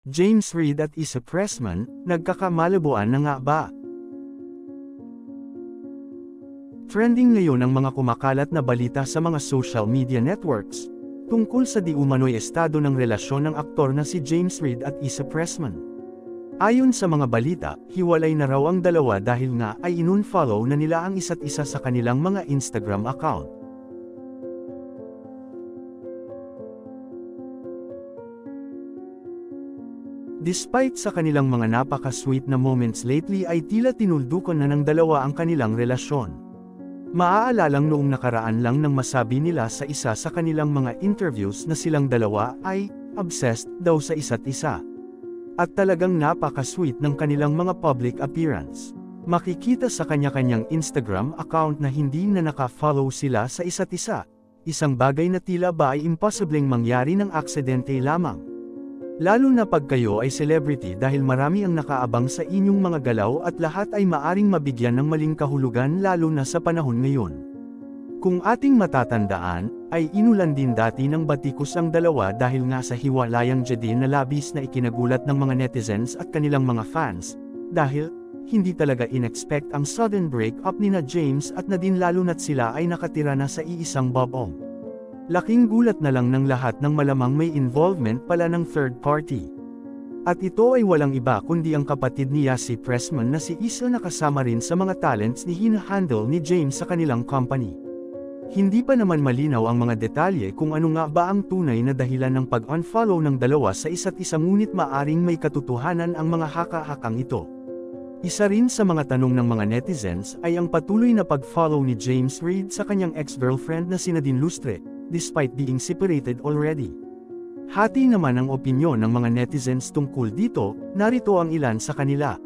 James Reid at Issa Pressman, nagkakamalabuan na nga ba? Trending ngayon ang mga kumakalat na balita sa mga social media networks, tungkol sa di umano'y estado ng relasyon ng aktor na si James Reid at Issa Pressman. Ayon sa mga balita, hiwalay na raw ang dalawa dahil nga ay inunfollow na nila ang isa't isa sa kanilang mga Instagram account. Despite sa kanilang mga napaka-sweet na moments lately ay tila tinuldukan na ng dalawa ang kanilang relasyon. Maaalalang noong nakaraan lang nang masabi nila sa isa sa kanilang mga interviews na silang dalawa ay obsessed daw sa isa't isa. At talagang napaka-sweet ng kanilang mga public appearance. Makikita sa kanya-kanyang Instagram account na hindi na naka-follow sila sa isa't isa, isang bagay na tila ba ay imposibleng mangyari ng aksidente lamang. Lalo na pag kayo ay celebrity dahil marami ang nakaabang sa inyong mga galaw at lahat ay maaring mabigyan ng maling kahulugan lalo na sa panahon ngayon. Kung ating matatandaan, ay inulan din dati ng batikos ang dalawa dahil nga sa hiwalayang Jadine na labis na ikinagulat ng mga netizens at kanilang mga fans, dahil hindi talaga in-expect ang sudden break-up nina James at Nadine lalo na't sila ay nakatira na sa iisang bubong. Laking gulat na lang ng lahat nang malamang may involvement pala ng third party. At ito ay walang iba kundi ang kapatid ni Yassi Pressman na si Issa na kasama rin sa mga talents ni hinahandle ni James sa kanilang company. Hindi pa naman malinaw ang mga detalye kung ano nga ba ang tunay na dahilan ng pag-unfollow ng dalawa sa isa't isa ngunit maaring may katotohanan ang mga haka-hakang ito. Isa rin sa mga tanong ng mga netizens ay ang patuloy na pag-follow ni James Reid sa kanyang ex-girlfriend na si Nadine Lustre, despite being separated already. Hati naman ang opinyon ng mga netizens tungkol dito, narito ang ilan sa kanila.